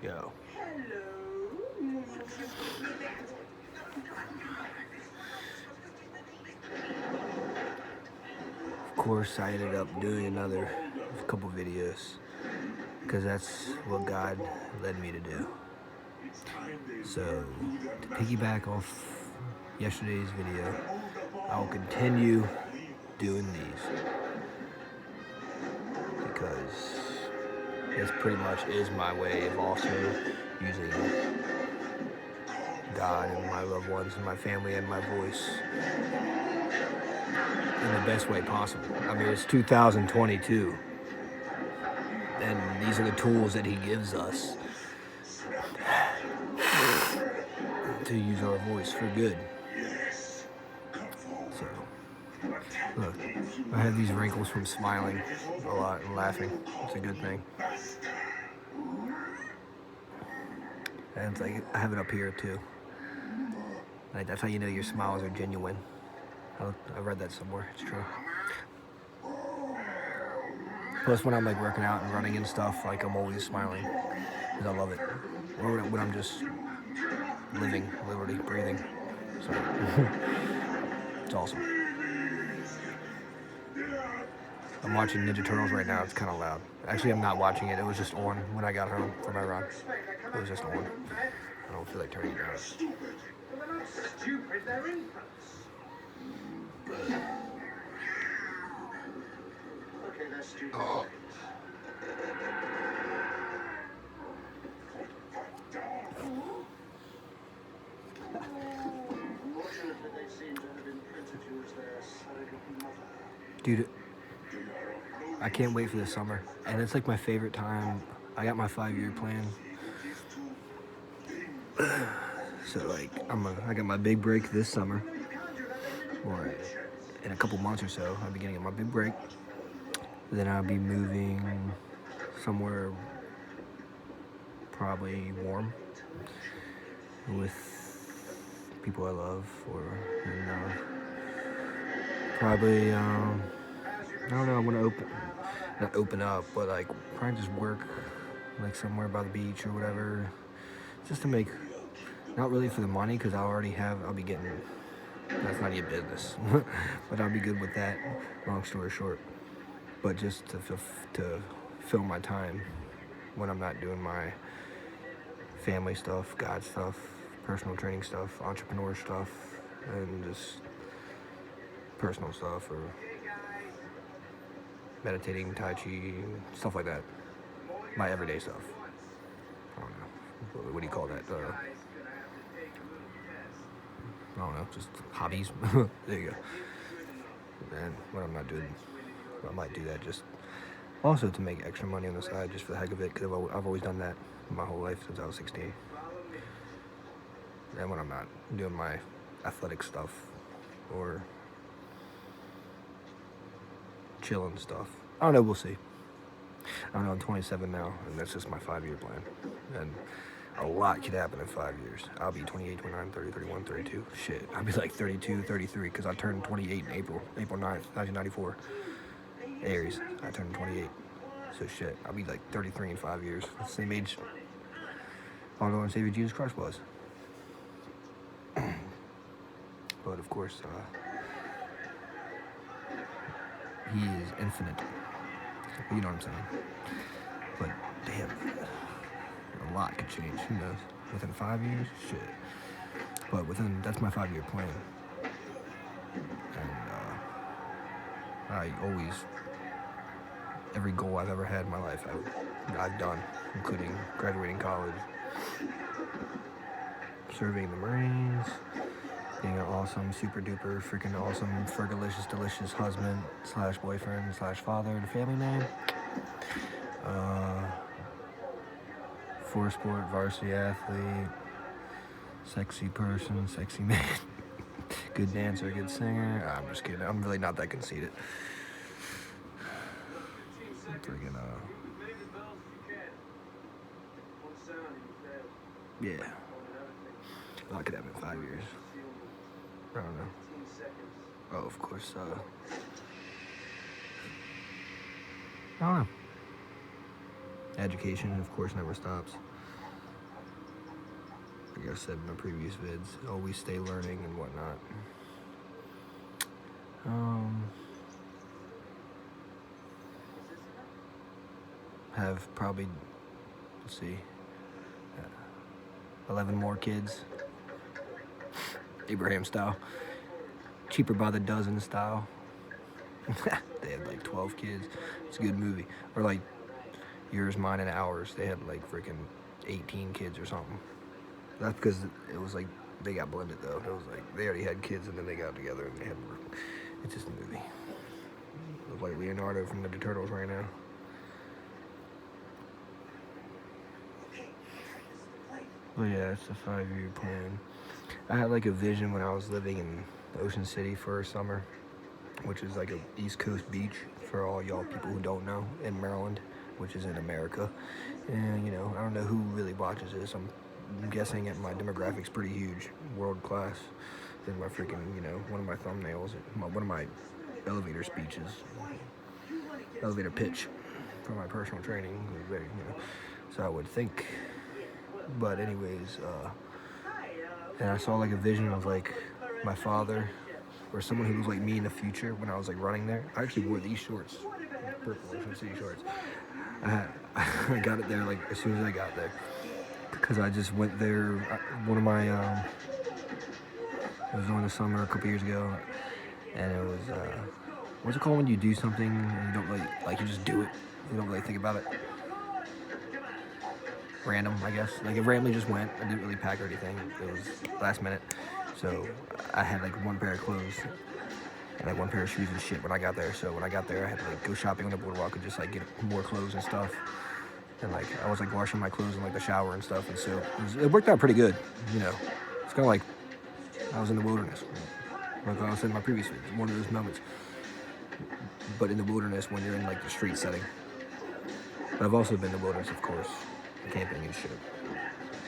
Yo. Of course, I ended up doing a couple videos because that's what God led me to do. So, to piggyback off yesterday's video, I'll continue doing these because this pretty much is my way of also using God and my loved ones and my family and my voice in the best way possible. I mean, it's 2022, and these are the tools that He gives us to use our voice for good. So, look, I have these wrinkles from smiling a lot and laughing. It's a good thing. And it's like, I have it up here too. Like, that's how you know your smiles are genuine. I read that somewhere, it's true. Plus, when I'm like working out and running and stuff, like I'm always smiling because I love it. Or when I'm just living, literally breathing. So, it's awesome. I'm watching Ninja Turtles right now. It's kind of loud. Actually, I'm not watching it. It was just on when I got home from my run. It was just on. I don't feel like turning it down. Stupid, they're infants. Okay, they're stupid. Oh. Fortunately, they seem to have imprinted you as their surrogate mother. Dude, I can't wait for the summer. And it's like my favorite time. I got my 5-year plan. So like, I got my big break this summer. Or in a couple months or so, I'll be getting my big break. Then I'll be moving somewhere probably warm with people I love, and probably I don't know. I'm gonna not open up, but like probably just work like somewhere by the beach or whatever, just to make, not really for the money, because I'll be getting. That's not your business, but I'll be good with that. Long story short, but just to fill my time when I'm not doing my family stuff, God stuff, personal training stuff, entrepreneur stuff, and just personal stuff, or meditating, Tai Chi, stuff like that. My everyday stuff. I don't know. What do you call that? I don't know, just hobbies. There you go. And when I'm not doing, I might do that just also to make extra money on the side, just for the heck of it, because I've always done that my whole life since I was 16. And when I'm not doing my athletic stuff or chilling stuff, I don't know, we'll see. I don't know, I'm 27 now, and that's just my 5-year plan. And a lot could happen in 5 years. I'll be 28, 29, 30, 31, 32. Shit, I'll be like 32, 33, because I turned 28 in April 9th, 1994. Aries, I turned 28. So shit, I'll be like 33 in 5 years. That's the same age our Lord and Savior Jesus Christ was. But of course, He is infinite. You know what I'm saying? But damn, a lot could change. Who knows? Within 5 years? Shit. But that's my 5-year plan. And I always, every goal I've ever had in my life, I've done, including graduating college, serving the Marines, being an awesome, super duper, freaking awesome, fergalicious, delicious husband / boyfriend / father to family man. 4-sport varsity athlete, sexy person, sexy man, good dancer, good singer. I'm just kidding. I'm really not that conceited. Freaking yeah. A lot could happen in 5 years. I don't know. Oh, of course. I don't know. Education, of course, never stops. Like I said in my previous vids, always stay learning and whatnot. Have probably, let's see, 11 more kids. Abraham style. Cheaper by the dozen style. They had like 12 kids. It's a good movie. Or like Yours, Mine, and Ours. They had like freaking 18 kids or something. That's because it was like they got blended though. It was like they already had kids and then they got together and they had. It's just a movie. Look like Leonardo from the Turtles right now. But yeah, it's a 5-year plan. I had like a vision when I was living in Ocean City for a summer, which is like a East Coast beach for all y'all people who don't know, in Maryland, which is in America. And you know, I don't know who really watches this. I'm guessing that my demographic's pretty huge, world class. In my freaking, you know, one of my thumbnails, one of my elevator speeches, elevator pitch for my personal training, you know. So I would think. But anyways, and I saw like a vision of like my father or someone who was like me in the future when I was like running there. I actually wore these shorts, purple Ocean City shorts. I got it there like as soon as I got there because I just went there. One of my it was during the summer a couple years ago, and it was what's it called when you do something and you don't really like you just do it. You don't really think about it. Random, I guess. Like it randomly just went. I didn't really pack or anything. It was last minute, so I had like one pair of clothes and like one pair of shoes and shit when I got there. So when I got there, I had to like go shopping on the boardwalk and just like get more clothes and stuff. And like I was like washing my clothes in like the shower and stuff. And so it worked out pretty good. You know, it's kind of like I was in the wilderness, like I was in my previous video, one of those moments. But in the wilderness when you're in like the street setting. But I've also been in the wilderness, of course. Camping and shit,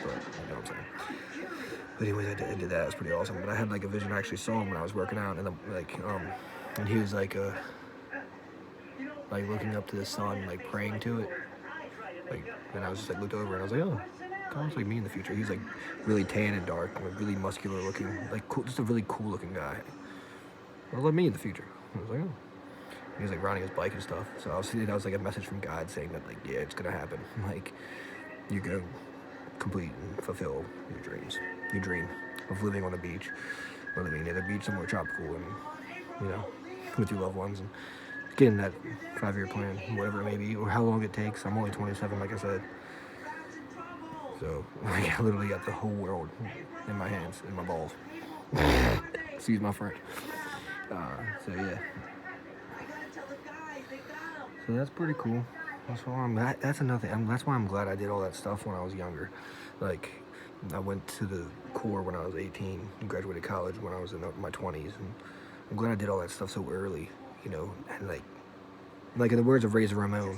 but you know what I'm saying. But anyways, I did that. It was pretty awesome. But I had like a vision. I actually saw him when I was working out, and and he was like looking up to the sun, like praying to it. Like, and I was just like looked over, and I was like, oh, kind of looks like me in the future. He's like really tan and dark, like really muscular looking, like cool, just a really cool looking guy. Well, like me in the future. I was like, oh. He was like riding his bike and stuff. So I was thinking that was like a message from God saying that like, yeah, it's gonna happen. Like, you're gonna complete and fulfill your dreams. Your dream of living on the beach, or living near the beach somewhere tropical, and you know, with your loved ones, and getting that 5-year plan, whatever it may be, or how long it takes. I'm only 27, like I said. So like, I literally got the whole world in my hands, in my balls. Excuse my French. So yeah. So that's pretty cool. That's another thing. That's why I'm glad I did all that stuff when I was younger. Like, I went to the Corps when I was 18 and graduated college when I was in my 20s. And I'm glad I did all that stuff so early, you know. And like in the words of Razor Ramon,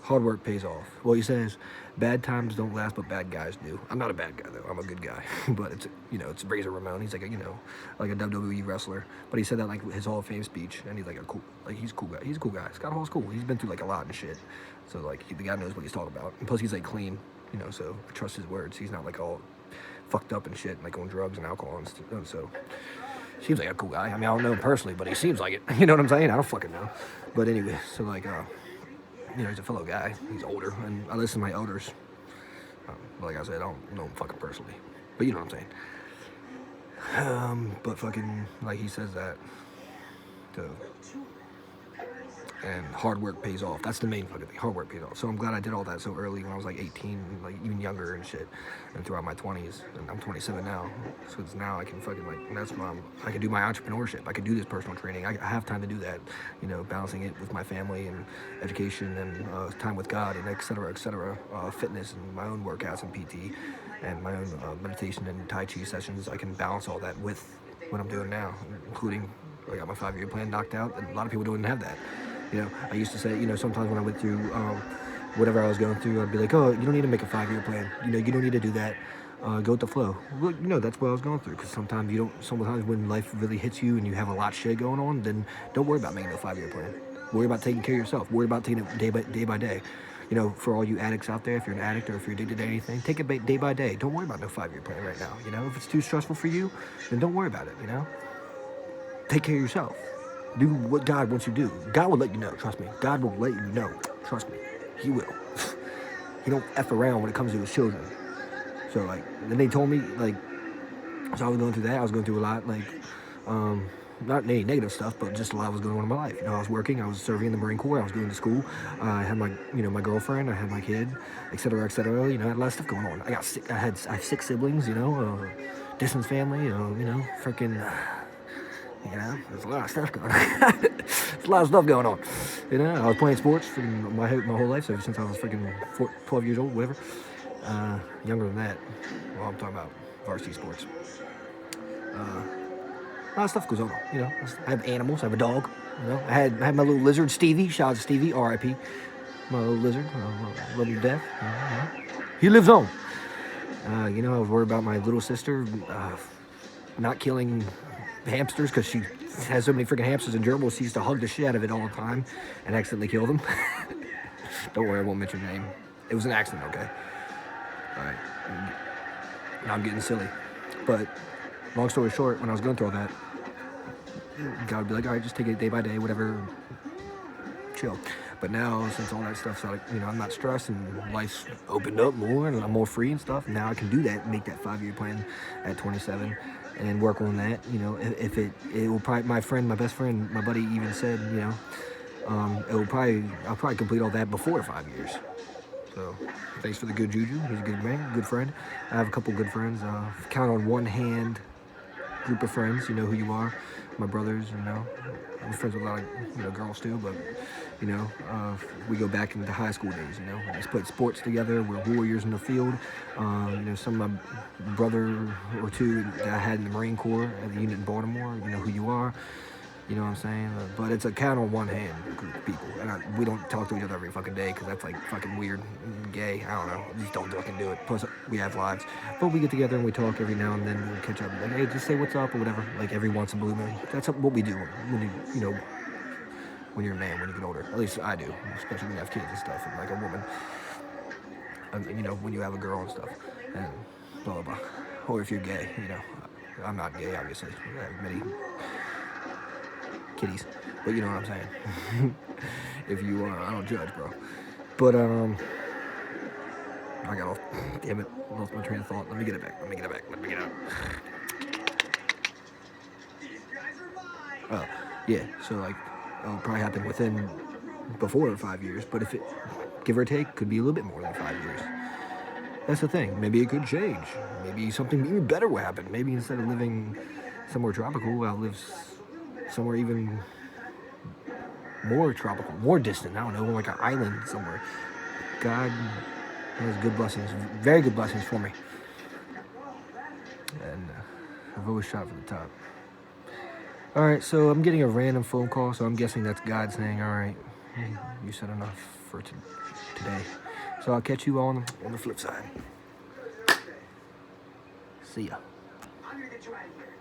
hard work pays off. Well, he says, bad times don't last, but bad guys do. I'm not a bad guy, though. I'm a good guy. But it's, you know, it's Razor Ramon. He's like a, you know, like a WWE wrestler. But he said that like his Hall of Fame speech, and he's like a cool, like he's a cool guy. He's a cool guy. Scott Hall's cool. He's been through like a lot and shit. So like the guy knows what he's talking about. And plus he's like clean, you know. So I trust his words. He's not like all fucked up and shit, like on drugs and alcohol and stuff. So seems like a cool guy. I mean, I don't know him personally, but he seems like it. You know what I'm saying? I don't fucking know. But anyway, so like, you know, he's a fellow guy. He's older, and I listen to my elders. Like I said, I don't know him fucking personally, but you know what I'm saying. But fucking, like he says that, and hard work pays off. That's the main fucking thing. Hard work pays off. So I'm glad I did all that so early when I was like 18, like even younger and shit, and throughout my 20s. And I'm 27 now, so it's now I can fucking like, and that's why I can do my entrepreneurship. I can do this personal training. I have time to do that, you know, balancing it with my family and education and time with God and et cetera, fitness and my own workouts and PT and my own meditation and Tai Chi sessions. I can balance all that with what I'm doing now, including I got my 5-year plan knocked out, and a lot of people don't have that. You know, I used to say, you know, sometimes when I went through whatever I was going through, I'd be like, oh, you don't need to make a 5-year plan. You know, you don't need to do that. Go with the flow. Well, you know, that's what I was going through. Because sometimes when life really hits you and you have a lot of shit going on, then don't worry about making a 5-year plan. Worry about taking care of yourself. Worry about taking it day by day. You You know, for all you addicts out there, if you're an addict or if you're addicted to anything, take it day by day. Don't worry about no 5-year plan right now. You know, if it's too stressful for you, then don't worry about it. You know, take care of yourself. Do what God wants you to do. God will let you know. Trust me. God will let you know. Trust me. He will. He don't F around when it comes to his children. So like, then they told me like, so I was going through that. I was going through a lot like, not any negative stuff, but just a lot was going on in my life. You know, I was working. I was serving in the Marine Corps. I was going to school. I had my, my girlfriend. I had my kid, etc., etc. You know, I had a lot of stuff going on. I have 6 siblings. You know, distance family. Freaking. There's a lot of stuff going on. There's a lot of stuff going on. You know, I was playing sports for my whole life, so since I was freaking 12 years old, whatever. Younger than that. Well, I'm talking about varsity sports. A lot of stuff goes on. You know, I have animals. I have a dog. You know, I had my little lizard, Stevie. Shout out to Stevie, R.I.P. My little lizard. Love you to death. He lives on. I was worried about my little sister not killing hamsters because she has so many freaking hamsters and gerbils. She used to hug the shit out of it all the time and accidentally kill them. Don't worry, I won't mention your name. It was an accident, okay? All right. Now I'm getting silly. But long story short, when I was going through all that, God would be like, all right, just take it day by day, whatever, chill. But now, since all that stuff's like, I'm not stressed and life's opened up more and I'm more free and stuff, now I can do that, make that 5-year plan at 27 and work on that. If it will probably, my best friend, my buddy even said, I'll probably complete all that before 5 years. So thanks for the good juju. He's a good man, good friend. I have a couple good friends. Count on one hand group of friends. You know who you are. My brothers, I'm friends with a lot of, girls too, but, we go back into high school days, we just put sports together. We're warriors in the field. Some of my brother or two that I had in the Marine Corps at the unit in Baltimore, you know who you are. You know what I'm saying? But it's a count on one hand group of people. And we don't talk to each other every fucking day because that's like fucking weird and gay. I don't know. Just don't fucking do it. Plus, we have lives. But we get together and we talk every now and then. We catch up. Like, hey, just say what's up or whatever. Like every once in a blue moon. That's what we do when when you're a man, when you get older. At least I do. Especially when you have kids and stuff. And like a woman. When you have a girl and stuff. And blah, blah, blah. Or if you're gay, I'm not gay, obviously. I have many kitties, but you know what I'm saying. If you are, I don't judge, bro. But I got off. Damn it, lost my train of thought. Let me get it back. Let me get it out. Oh, yeah. So like, it'll probably happen before 5 years. But if it, give or take, could be a little bit more than 5 years. That's the thing. Maybe it could change. Maybe something even better will happen. Maybe instead of living somewhere tropical, I'll live somewhere even more tropical, more distant. I don't know, like an island somewhere. God has good blessings, very good blessings for me. And I've always shot for the top. All right, so I'm getting a random phone call, so I'm guessing that's God saying, all right, you said enough for today. So I'll catch you on the flip side. See ya. I'm gonna get you out of here.